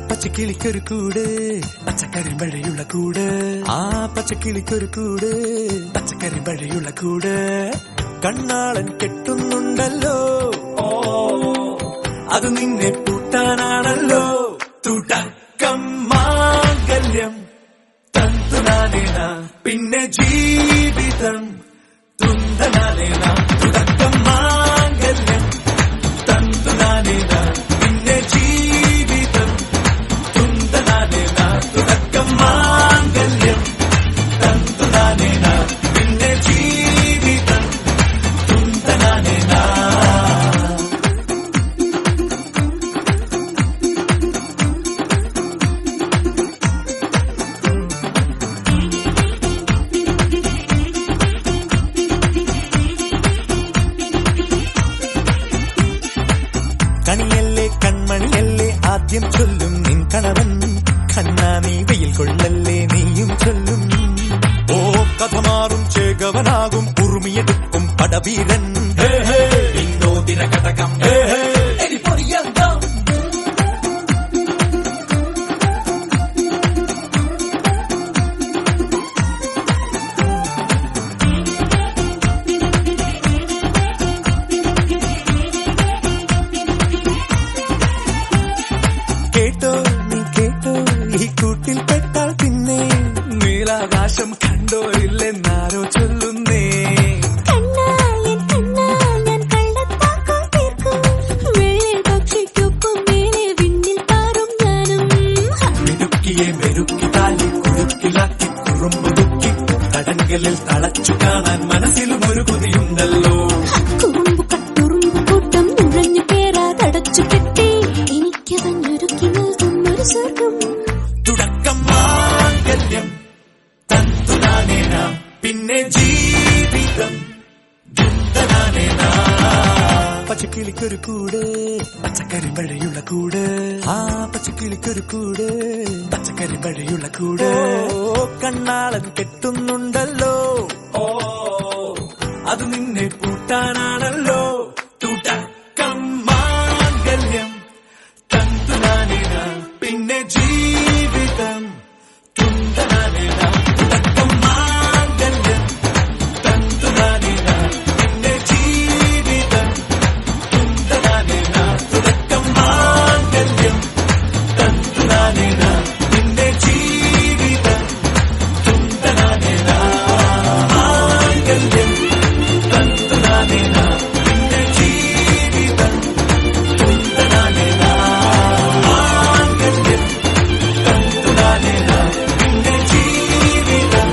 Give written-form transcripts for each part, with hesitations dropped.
പച്ചക്കിളിക്കൊരു കൂട് പച്ചക്കറി മഴയുള്ള കൂട് ആ പച്ചക്കിളിക്കൊരു കൂട് പച്ചക്കറി മഴയുള്ള കൂട് കണ്ണാളൻ കെട്ടുന്നുണ്ടല്ലോ അത് നിന്നെ പൂട്ടാനാണല്ലോ തുടക്കം മാംഗല്യം തന്തുനാനേന പിന്നെ ജീവിതം തുന്തനാനേന തുടക്കം മാംഗല്യം തന്തുനാനേന പിന്നെ ജീവിതം തുന്തനാനേന തുടക്കം മാംഗല്യം തന്തുനാനേന പിന്നെ ജീവിതം തുന്തനാനേന. കണിയല്ലേ കൺമണിയല്ലേ ആദ്യം ചൊല്ലും നിൻ കണവൻ കണ്ണാ നീ വെയിൽ കൊള്ളല്ലേ നീയും ചൊല്ലും ഓ കഥ മാറും ചേകവനാകും ഉറുമിയെടുക്കും പടവീരൻ വിനോദിന കടകം കേട്ടോ നീ കേട്ടോ ഈ കൂട്ടിൽ പെട്ടാൽ പിന്നെ നീലാകാശം കണ്ടോ ഇല്ലെന്നാരോ ചൊല്ലുന്നേ മെരുക്കിയെ മെരുക്കി താലി കുരുക്കിലാക്കി കുറുമ്പുതുക്കി തടങ്കലിൽ തളച്ചു കാണാൻ മനസ്സിലും ഒരു കൊതിയുണ്ടല്ലോ തുടക്കം മാംഗല്യം തന്തുനാനേന പിന്നെ ജീവിതം തുന്തനാനേന. പച്ചക്കിളിക്കൊരു കൂട് പച്ചക്കറി മഴയുള്ള കൂട് ആ പച്ചക്കിളിക്കൊരു കൂട് പച്ചക്കറി മഴയുള്ള കൂട് കണ്ണാളൻ കെട്ടുന്നുണ്ടല്ലോ അത് നിന്നെ പൂട്ടാനാണല്ലോ തുടക്കം മാംഗല്യം തന്തുനാനേന പിന്നെ ജീവിതം തുന്തനാനേന തുടക്കം മാംഗല്യം തന്തുനാനേന പിന്നെ ജീവിതം തുന്തനാനേന തുടക്കം മാംഗല്യം തന്തുനാനേന പിന്നെ ജീവിതം തുന്തനാനേന മാംഗല്യം തന്തുനാനേന പിന്നെ ജീവിതം തുന്തനാനേന മാംഗല്യം തന്തുനാനേന പിന്നെ ജീവിതം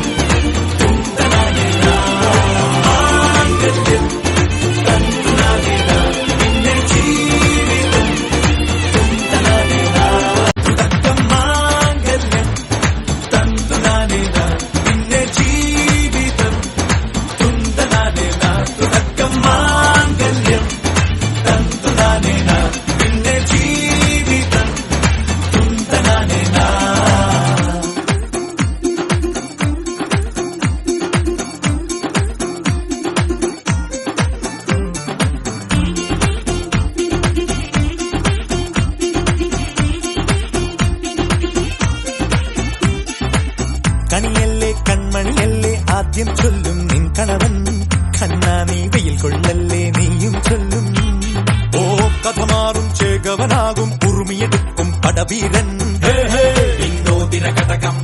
തുന്തനാനേന മാംഗല്യം തന്തുനാനേന പിന്നെ ജീവിതം തുന്തനാനേന തുടക്കം മാംഗല്യം തന്തുനാനേന പിന്നെ ജീവിതം തുന്തനാനേന തുടക്കം മാംഗല്യം തന്തുനാനേന പിന്നെ ജീവിതം തുന്തനാനേന. കണിയല്ലേ കൺമണിയല്ലേ ആദ്യം ചൊല്ലും നിൻ കണവൻ കണ്ണാ നീ വെയിൽ കൊള്ളല്ലേ നീയും ചൊല്ലും ഓ കഥ മാറും ചേകവനാകും ഉറുമിയെടുക്കും പടവീരൻ വിനോദിന കടകം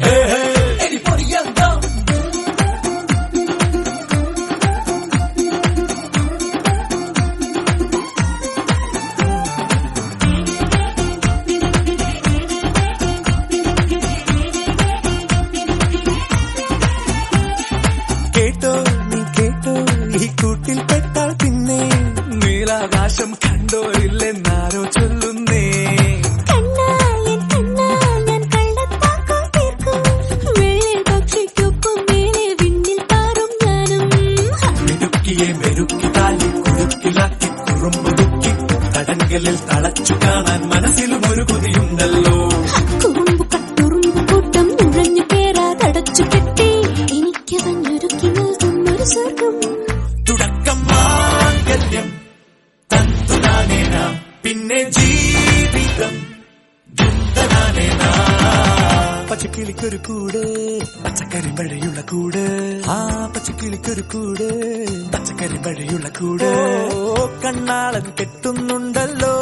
കേട്ടോ നീ കേട്ടോ ഈ കൂട്ടിൽ പെട്ടാൽ പിന്നെ നീലാകാശം കണ്ടോ ഇല്ലെന്നാരോ ചൊല്ലുന്നേ കണ്ണാ ഞാൻ കള്ളത്താക്ക കുറുമ്പ് ദുഃഖി തടങ്കലിൽ തളച്ചു കാണാൻ മനസ്സിലും ഒരു കൊതിയുണ്ടല്ലോ. കുറുമ്പ് കട്ടുറുമ്പ് കൂട്ടം നുഴഞ്ഞു കേറാതടച്ചു കെട്ടി എനിക്ക് തന്നൊരുക്കി നൽകുന്നൊരു സ്വർഗം. തുടക്കം മാംഗല്യം തന്തുനാനേന പിന്നെ ജീവിതം ദുന്തനാനേന. പച്ചക്കിളിക്കൊരു കൂട് പച്ചക്കറി മഴയുള്ള കൂട്, ആ പച്ചക്കിളിക്കൊരു കൂട് പച്ചക്കറി മഴയുള്ള കൂട്. കണ്ണാളൻ കെട്ടുന്നുണ്ടല്ലോ.